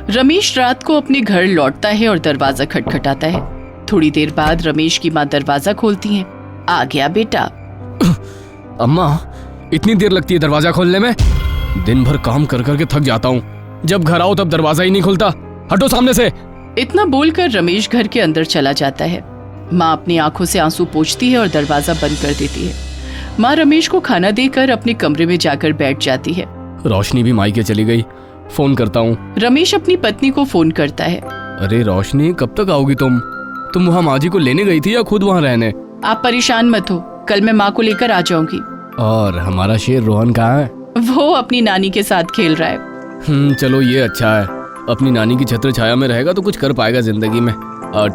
रमेश रात को अपने घर लौटता है और दरवाजा खटखटाता है। थोड़ी देर बाद रमेश की माँ दरवाजा खोलती हैं। आ गया बेटा। अम्मा, इतनी देर लगती है दरवाजा खोलने में? दिन भर काम कर करके थक जाता हूँ। जब घर आओ तब दरवाजा ही नहीं खुलता। हटो सामने से। इतना बोलकर रमेश घर के अंदर चला जाता है। माँ अपनी आंखों से आंसू पोंछती है और दरवाजा बंद कर देती है। माँ रमेश को खाना देकर अपने कमरे में जाकर बैठ जाती है। रोशनी भी मायके चली गई, फोन करता हूँ। रमेश अपनी पत्नी को फोन करता है। अरे रोशनी, कब तक आओगी तुम? वहाँ माँ जी को लेने गई थी या खुद वहाँ रहने? आप परेशान मत हो, कल मैं माँ को लेकर आ जाऊंगी। और हमारा शेर रोहन कहाँ है? वो अपनी नानी के साथ खेल रहा है। चलो ये अच्छा है। अपनी नानी की छत्र छाया में रहेगा तो कुछ कर पाएगा जिंदगी में।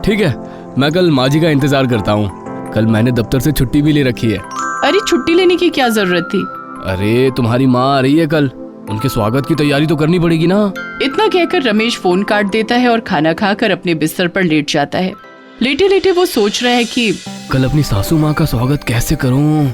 ठीक है, मैं कल माँ जी का इंतजार करता हूँ। कल मैंने दफ्तर से छुट्टी भी ले रखी है। अरे छुट्टी लेने की क्या जरूरत थी? अरे तुम्हारी माँ आ रही है कल, उनके स्वागत की तैयारी तो करनी पड़ेगी ना। इतना कहकर रमेश फोन काट देता है और खाना खाकर अपने बिस्तर पर लेट जाता है। लेटे लेटे वो सोच रहा है कि कल अपनी सासू माँ का स्वागत कैसे करूँ।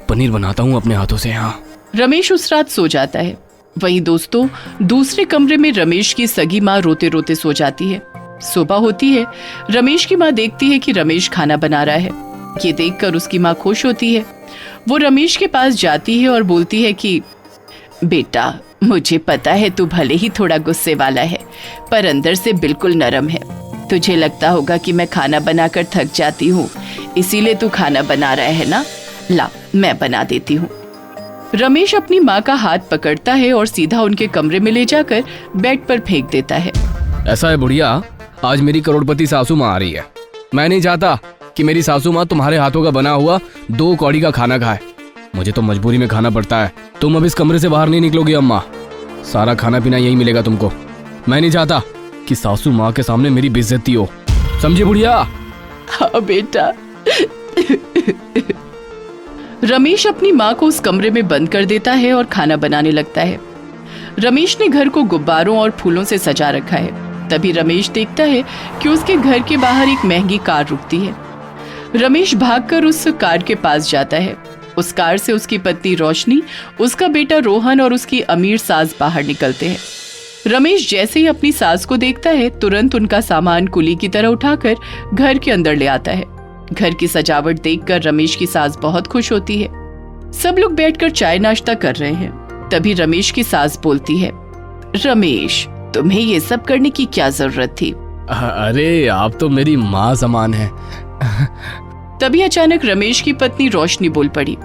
पनीर बनाता हूँ अपने हाथों से। यहाँ रमेश उस रात सो जाता है। वहीं दोस्तों, दूसरे कमरे में रमेश की सगी माँ रोते रोते सो जाती है। सुबह होती है। रमेश की माँ देखती है कि रमेश खाना बना रहा है। ये देखकर उसकी माँ खुश होती है। वो रमेश के पास जाती है और बोलती है कि बेटा, मुझे पता है तू भले ही थोड़ा गुस्से वाला है, पर अंदर से बिल्कुल नरम है। तुझे लगता होगा कि मैं खाना बनाकर थक जाती हूँ, इसीलिए तू खाना बना रहा है ना। ला, मैं बना देती हूँ। रमेश अपनी माँ का हाथ पकड़ता है और सीधा उनके कमरे में ले जाकर बेड पर फेंक देता है। ऐसा है बुढ़िया, आज मेरी करोड़पति सासू माँ आ रही है। मैं नहीं चाहता कि मेरी सासू माँ तुम्हारे हाथों का बना हुआ 2 कौड़ी का खाना खाए। मुझे तो मजबूरी में खाना पड़ता है। तुम अब इस कमरे से बाहर नहीं निकलोगी अम्मा। सारा खाना पीना यही मिलेगा तुमको। मैं नहीं चाहता कि सासू माँ के सामने मेरी बेइज्जती हो, समझे बुढ़िया? हाँ बेटा। रमेश अपनी माँ को उस कमरे में बंद कर देता है और खाना बनाने लगता है। रमेश ने घर को गुब्बारों और फूलों से सजा रखा है। तभी रमेश देखता है कि उसके घर के बाहर एक महंगी कार रुकती है। रमेश भागकर उस कार के पास जाता है। उस कार से उसकी पत्नी रोशनी, उसका बेटा रोहन और उसकी अमीर सास बाहर निकलते हैं। रमेश जैसे ही अपनी सास को देखता है, तुरंत उनका सामान कुली की तरह उठाकर घर के अंदर ले आता है। घर की सजावट देखकर रमेश की सास बहुत खुश होती है। सब लोग बैठकर चाय नाश्ता कर रहे हैं। तभी रमेश की सास बोलती है, रमेश, तुम्हें ये सब करने की क्या जरूरत थी? अरे आप तो मेरी माँ समान है। तभी अचानक रमेश की पत्नी रोशनी बोल पड़ी,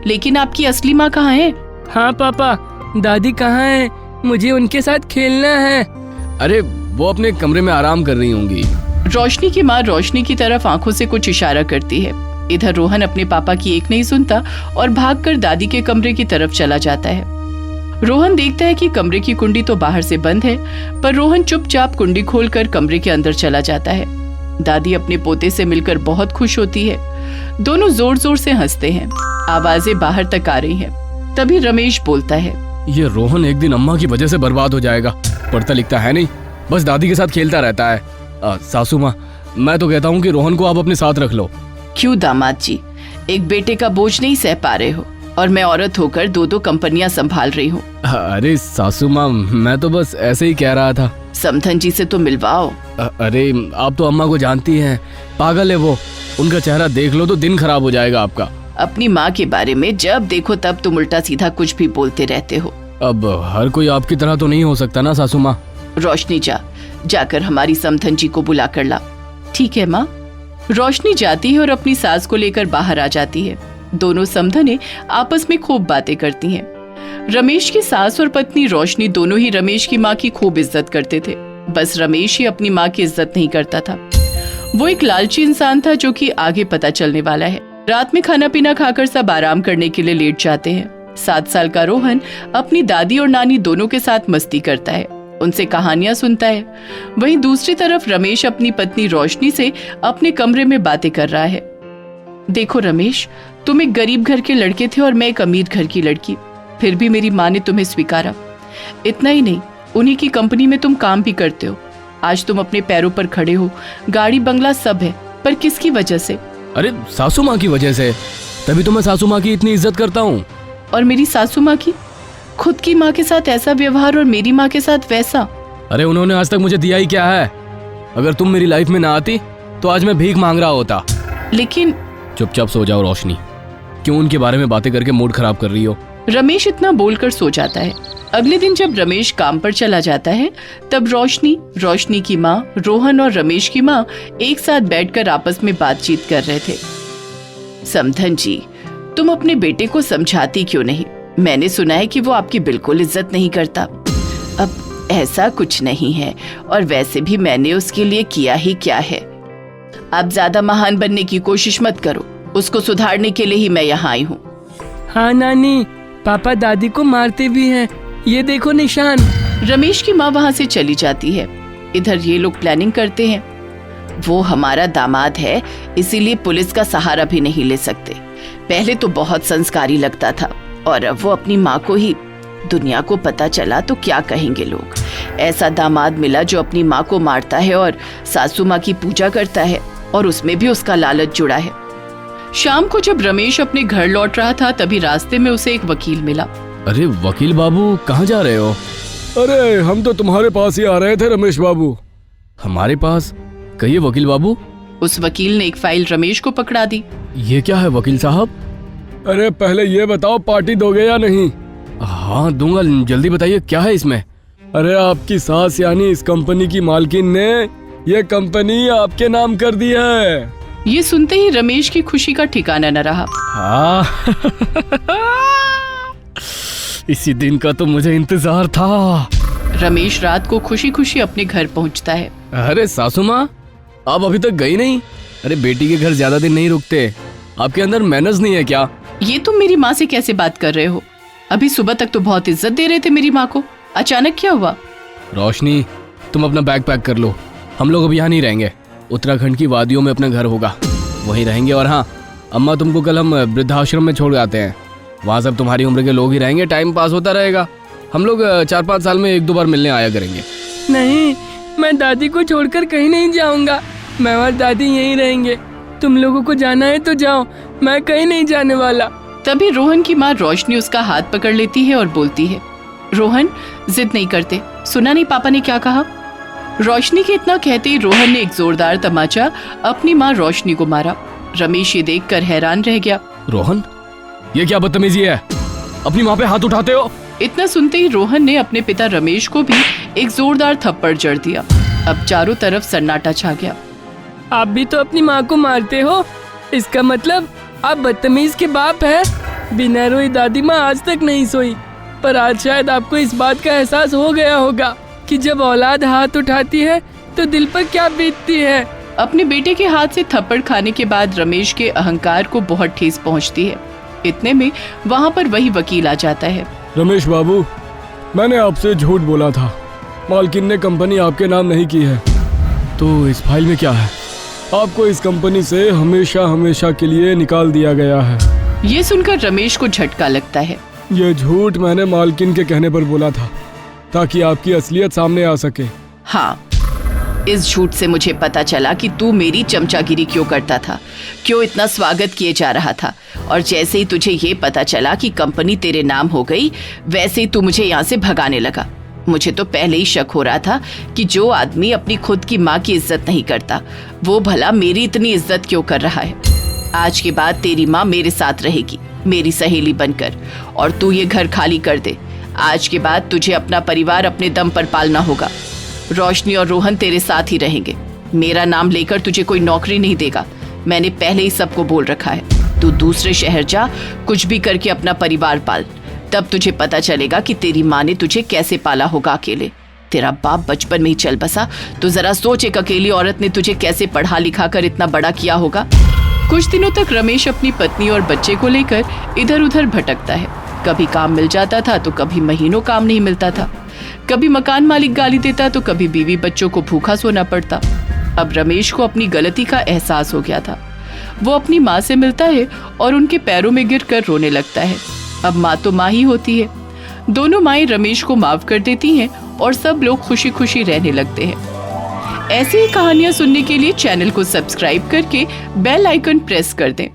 लेकिन आपकी असली माँ कहाँ है? हाँ पापा, दादी कहाँ है? मुझे उनके साथ खेलना है। अरे वो अपने कमरे में आराम कर रही होंगी। रोशनी की माँ रोशनी की तरफ आंखों से कुछ इशारा करती है। इधर रोहन अपने पापा की एक नहीं सुनता और भागकर दादी के कमरे की तरफ चला जाता है। रोहन देखता है कि कमरे की कुंडी तो बाहर से बंद है, पर रोहन चुपचाप कुंडी खोलकर कमरे के अंदर चला जाता है। दादी अपने पोते से मिलकर बहुत खुश होती है। दोनों जोर जोर से हंसते हैं। आवाजें बाहर तक आ रही हैं। तभी रमेश बोलता है, ये रोहन एक दिन अम्मा की वजह से बर्बाद हो जाएगा। पढ़ता लिखता है नहीं, बस दादी के साथ खेलता रहता है। सासू माँ, मैं तो कहता हूँ कि रोहन को आप अपने साथ रख लो। क्यों दामाद जी, एक बेटे का बोझ नहीं सह पा रहे हो और मैं औरत होकर 2 कंपनियां संभाल रही हूँ। अरे सासू माँ, मैं तो बस ऐसे ही कह रहा था। समधन जी से तो मिलवाओ। अरे आप तो अम्मा को जानती हैं, पागल है वो। उनका चेहरा देख लो तो दिन खराब हो जाएगा आपका। अपनी माँ के बारे में जब देखो तब तुम उल्टा सीधा कुछ भी बोलते रहते हो। अब हर कोई आपकी तरह तो नहीं हो सकता ना सासू माँ। रोशनी, जाकर हमारी समधन जी को बुला कर ला। ठीक है माँ। रोशनी जाती है और अपनी सास को लेकर बाहर आ जाती है। दोनों समधने आपस में खूब बातें करती हैं। रमेश की सास और पत्नी रोशनी दोनों ही रमेश की माँ की खूब इज्जत करते थे। बस रमेश ही अपनी माँ की इज्जत नहीं करता था। वो एक लालची इंसान था जो कि आगे पता चलने वाला है। रात में खाना पीना खाकर सब आराम करने के लिए लेट जाते हैं। 7 साल का रोहन अपनी दादी और नानी दोनों के साथ मस्ती करता है, उनसे कहानियां सुनता है। वहीं दूसरी तरफ रमेश अपनी पत्नी रोशनी से अपने कमरे में बातें कर रहा है। देखो रमेश, तुम एक गरीब घर के लड़के थे और मैं एक अमीर घर की लड़की, फिर भी मेरी माँ ने तुम्हें स्वीकारा। इतना ही नहीं, उन्हीं की कंपनी में तुम काम भी करते हो। आज तुम अपने पैरों पर खड़े हो, गाड़ी बंगला सब है, पर किसकी वजह से? अरे सासू माँ की वजह से, तभी तो मैं सासू माँ की इतनी इज्जत करता हूँ। और मेरी सासू माँ की? खुद की माँ के साथ ऐसा व्यवहार और मेरी माँ के साथ वैसा। अरे उन्होंने आज तक मुझे दिया ही क्या है? अगर तुम मेरी लाइफ में ना आती तो आज मैं भीख मांग रहा होता। लेकिन चुपचाप सो जाओ रोशनी, क्यों उनके बारे में बातें करके मूड खराब कर रही हो? रमेश इतना बोलकर सो जाता है। अगले दिन जब रमेश काम पर चला जाता है तब रोशनी की माँ, रोहन और रमेश की माँ एक साथ बैठकर आपस में बातचीत कर रहे थे। समधन जी, तुम अपने बेटे को समझाती क्यों नहीं? मैंने सुना है कि वो आपकी बिल्कुल इज्जत नहीं करता। अब ऐसा कुछ नहीं है, और वैसे भी मैंने उसके लिए किया ही क्या है। आप ज्यादा महान बनने की कोशिश मत करो, उसको सुधारने के लिए ही मैं यहाँ आई हूँ। हाँ नानी, पापा दादी को मारते भी हैं, ये देखो निशान। रमेश की माँ वहाँ से चली जाती है। इधर ये लोग प्लानिंग करते हैं। वो हमारा दामाद है, इसीलिए पुलिस का सहारा भी नहीं ले सकते। पहले तो बहुत संस्कारी लगता था, और अब वो अपनी माँ को ही। दुनिया को पता चला तो क्या कहेंगे लोग? ऐसा दामाद मिला जो अपनी माँ को मारता है और सासू माँ की पूजा करता है, और उसमें भी उसका लालच जुड़ा है। शाम को जब रमेश अपने घर लौट रहा था तभी रास्ते में उसे एक वकील मिला। अरे वकील बाबू, कहाँ जा रहे हो? अरे हम तो तुम्हारे पास ही आ रहे थे रमेश बाबू। हमारे पास? कहिए वकील बाबू। उस वकील ने एक फाइल रमेश को पकड़ा दी। ये क्या है वकील साहब? अरे पहले ये बताओ, पार्टी दोगे या नहीं? हाँ दूंगा, जल्दी बताइए क्या है इसमें? अरे आपकी सास यानी इस कंपनी की मालकिन ने ये कंपनी आपके नाम कर दी है। ये सुनते ही रमेश की खुशी का ठिकाना न रहा। हाँ इसी दिन का तो मुझे इंतजार था। रमेश रात को खुशी खुशी अपने घर पहुंचता है। अरे सासू माँ, आप अभी तक गई नहीं? अरे बेटी के घर ज्यादा दिन नहीं रुकते, आपके अंदर मैनर्स नहीं है क्या? ये तुम मेरी माँ से कैसे बात कर रहे हो? अभी सुबह तक तो बहुत इज्जत दे रहे थे मेरी माँ को, अचानक क्या हुआ? रोशनी, तुम अपना बैग पैक कर लो, हम लोग अब यहाँ नहीं रहेंगे। उत्तराखंड की वादियों में अपना घर होगा, वहीं रहेंगे। और हाँ अम्मा, तुमको कल हम वृद्धाश्रम में छोड़ आते हैं, वहाँ सब तुम्हारी उम्र के लोग ही रहेंगे, टाइम पास होता रहेगा। हम लोग 4-5 साल में 1-2 बार मिलने आया करेंगे। नहीं, मैं दादी को छोड़कर कहीं नहीं जाऊंगा, मैं और दादी यहीं रहेंगे। तुम लोगों को जाना है तो जाओ, मैं कहीं नहीं जाने वाला। तभी रोहन की माँ रोशनी उसका हाथ पकड़ लेती है और बोलती है, रोहन जिद नहीं करते, सुना नहीं पापा ने क्या कहा? रोशनी के इतना कहते ही रोहन ने एक जोरदार तमाचा अपनी माँ रोशनी को मारा। रमेश ये देखकर हैरान रह गया। रोहन, ये क्या बदतमीजी है? अपनी माँ पे हाथ उठाते हो? इतना सुनते ही रोहन ने अपने पिता रमेश को भी एक जोरदार थप्पड़ जड़ दिया। अब चारों तरफ सन्नाटा छा गया। आप भी तो अपनी माँ को मारते हो, इसका मतलब आप बदतमीज के बाप हैं। बिना रोई दादी माँ आज तक नहीं सोई, पर आज शायद आपको इस बात का एहसास हो गया होगा कि जब औलाद हाथ उठाती है तो दिल पर क्या बीतती है। अपने बेटे के हाथ से थप्पड़ खाने के बाद रमेश के अहंकार को बहुत ठेस पहुंचती है। इतने में वहां पर वही वकील आ जाता है। रमेश बाबू, मैंने आपसे झूठ बोला था, मालकिन ने कंपनी आपके नाम नहीं की है। तो इस फाइल में क्या है? आपको इस कंपनी से हमेशा हमेशा के लिए निकाल दिया गया है। ये सुनकर रमेश को झटका लगता है। ये झूठ मैंने मालकिन के कहने पर बोला था, ताकि आपकी असलियत सामने आ सके। हाँ, इस झूठ से मुझे पता चला कि तू मेरी चमचागिरी क्यों करता था, क्यों इतना स्वागत किए जा रहा था। और जैसे ही तुझे ये पता चला कि कंपनी तेरे नाम हो गई, वैसे ही तू मुझे यहाँ से भगाने लगा। मुझे तो पहले ही शक हो रहा था कि जो आदमी अपनी खुद की माँ की इज्जत नहीं करता, वो भला मेरी इतनी इज्जत क्यों कर रहा है। आज के बाद तेरी माँ मेरे साथ रहेगी, मेरी सहेली बनकर, और तू ये घर खाली कर दे। आज के बाद तुझे अपना परिवार अपने दम पर पालना होगा। रोशनी और रोहन तेरे साथ ही रहेंगे। मेरा नाम लेकर तुझे कोई नौकरी नहीं देगा, मैंने पहले ही सबको बोल रखा है। तू दूसरे शहर जा, कुछ भी करके अपना परिवार पाल, तब तुझे पता चलेगा कि तेरी माँ ने तुझे कैसे पाला होगा अकेले। तेरा बाप बचपन में ही चल बसा, तो जरा सोच, एक अकेली औरत ने तुझे कैसे पढ़ा लिखा कर इतना बड़ा किया होगा। कुछ दिनों तक रमेश अपनी पत्नी और बच्चे को लेकर इधर उधर भटकता है। कभी काम मिल जाता था तो कभी महीनों काम नहीं मिलता था। कभी मकान मालिक गाली देता तो कभी बीवी बच्चों को भूखा सोना पड़ता। अब रमेश को अपनी गलती का एहसास हो गया था। वो अपनी माँ से मिलता है और उनके पैरों में गिरकर रोने लगता है। अब माँ तो माँ ही होती है। दोनों माएं रमेश को माफ कर देती हैं और सब लोग खुशी खुशी रहने लगते हैं। ऐसी ही कहानियां सुनने के लिए चैनल को सब्सक्राइब करके बेल आइकन प्रेस कर दें।